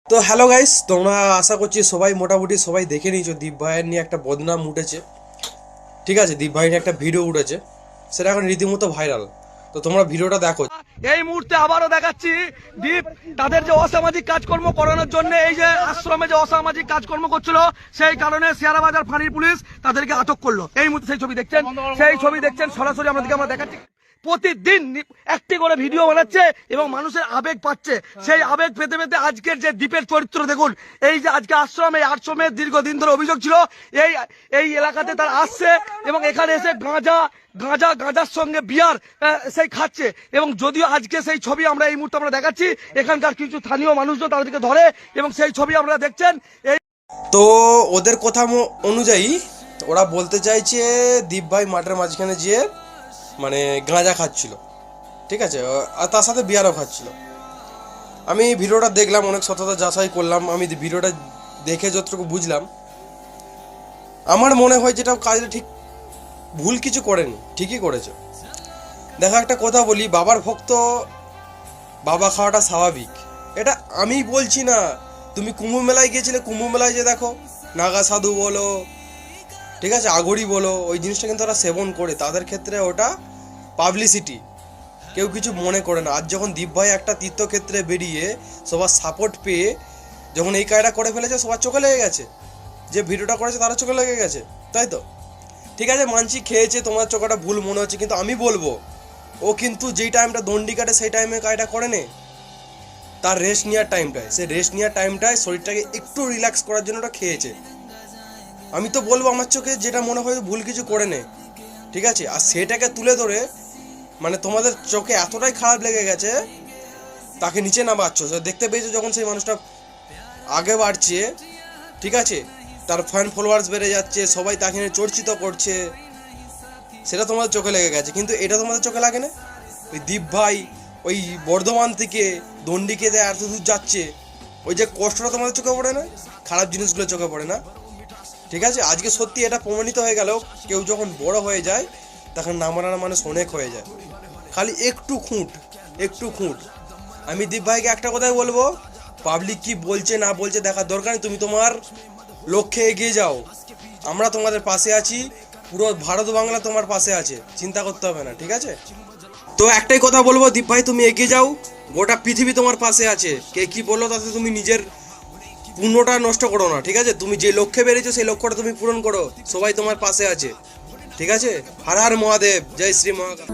তো hello guys, তোমরা আশা করছি সবাই মোটামুটি সবাই দেখে নিয়েছো দীপ ভাইয়ের নিয়ে একটা বদনাম উঠেছে। ঠিক আছে, দীপ ভাই নিয়ে একটা ভিডিও উঠেছে, সেটা এখন রীতিমতো ভাইরাল। তো তোমরা ভিডিওটা দেখো। এই মুহূর্তে আবারও দেখাচ্ছি দীপ তাদের যে অসামাজিক কাজকর্ম করানোর জন্য এই যে আশ্রমে যে অসামাজিক কাজকর্ম করছিল সেই কারণে শেয়ারাবাজার ফাঁড়ির পুলিশ তাদেরকে আটক করলো। এই মুহূর্তে সেই ছবি দেখছেন সরাসরি আমরা দেখাচ্ছি। প্রতিদিন একটি করে ভিডিও বানাচ্ছে এবং মানুষের আবেগ পাচ্ছে। সেই আবেগ পেতে পেতে আজকের যে দ্বীপের চরিত্র দেখুন। এই যে আজকে এই আশ্রমের দীর্ঘদিন ধরে অভিযোগ ছিল এই এলাকাতে তারা আসছে এবং এখানে এসে গাঁজার সঙ্গে বিয়ার সেই খাচ্ছে। এবং যদিও আজকে সেই ছবি আমরা এই মুহূর্তে আমরা দেখাচ্ছি, এখানকার কিছু স্থানীয় মানুষজন তাদেরকে ধরে এবং সেই ছবি আপনারা দেখছেন। তো ওদের কথা অনুযায়ী ওরা বলতে চাইছে দীপ ভাই মাঠের মাঝখানে যেয়ে মানে গাঁজা খাচ্ছিল, ঠিক আছে, আর তার সাথে বিয়ারও খাচ্ছিল। আমি ভিডিওটা দেখলাম, অনেক সততা যাচাই করলাম। আমি ভিডিওটা দেখে যতটুকু বুঝলাম, আমার মনে হয় যেটা কাজটা ঠিক ভুল কিছু করেনি, ঠিকই করেছে। দেখো, একটা কথা বলি, বাবার ভক্ত বাবা খাওয়াটা স্বাভাবিক, এটা আমি বলছি না। তুমি কুম্ভ মেলায় গিয়েছিলে, কুম্ভ মেলায় যে দেখো নাগা সাধু বলো, ঠিক আছে, আগরি বলো, ওই জিনিসটা কিন্তু ওরা সেবন করে, তাদের ক্ষেত্রে ওটা পাবলিসিটি, কেউ কিছু মনে করে না। আজ যখন দীপ ভাই একটা তীর্থক্ষেত্রে বেরিয়ে সবার সাপোর্ট পেয়ে যখন এই কাজটা করে ফেলেছে, সবার চোখে লেগে গেছে, যে ভিডিওটা করেছে তারা চোখে লেগে গেছে, তাই তো? ঠিক আছে, মানছি খেয়েছে, তোমার চোখটা ভুল মনে হচ্ছে, কিন্তু আমি বলবো ও কিন্তু যেই টাইমটা দণ্ডি কাটে সেই টাইমে কাজটা করে নে, তার রেস্ট নেওয়ার টাইমটায়, সে রেস্ট নেওয়ার টাইমটায় শরীরটাকে একটু রিল্যাক্স করার জন্য ওটা খেয়েছে। আমি তো বলবো আমার চোখে যেটা মনে হয় ভুল কিছু করে নে, ঠিক আছে। আর সেটাকে তুলে ধরে মানে তোমাদের চোখে এতটাই খারাপ লেগে গেছে, তাকে নিচে নামাচ্ছ, দেখতে পেয়েছো যখন সেই মানুষটা আগে বাড়ছে, ঠিক আছে, তার ফ্যান ফলোয়ার্স বেড়ে যাচ্ছে, সবাই তাকে নিয়ে চর্চিত করছে, সেটা তোমাদের চোখে লেগে গেছে। কিন্তু এটা তোমাদের চোখে লাগে না? ওই দীপ ভাই ওই বর্ধমান থেকে দণ্ডিকে এত দূর যাচ্ছে, ওই যে কষ্টটা তোমাদের চোখে পড়ে না? খারাপ জিনিসগুলো চোখে পড়ে না? ঠিক আছে, আজকে সত্যি এটা প্রমাণিত হয়ে গেল, কেউ যখন বড় হয়ে যায় তখন নামানোর মানুষ অনেক হয়ে যায়, খালি একটু খুঁট। আমি দীপ ভাইকে একটা কথাই বলবো, পাবলিক কি বলছে না বলছে দেখার দরকার নেই, তুমি তোমার লক্ষ্যে এগিয়ে যাও, আমরা তোমাদের পাশে আছি, পুরো ভারত বাংলা তোমার পাশে আছে, চিন্তা করতে হবে না, ঠিক আছে? তো একটাই কথা বলবো, দীপ ভাই তুমি এগিয়ে যাও, গোটা পৃথিবী তোমার পাশে আছে, কে কি বললো তাতে তুমি নিজের পূর্ণটা নষ্ট করো না, ঠিক আছে? তুমি যে লক্ষ্যে বেরিয়েছো সেই লক্ষ্যটা তুমি পূরণ করো, সবাই তোমার পাশে আছে, ঠিক আছে? হর হর মহাদেব, জয় শ্রী মহাকাল।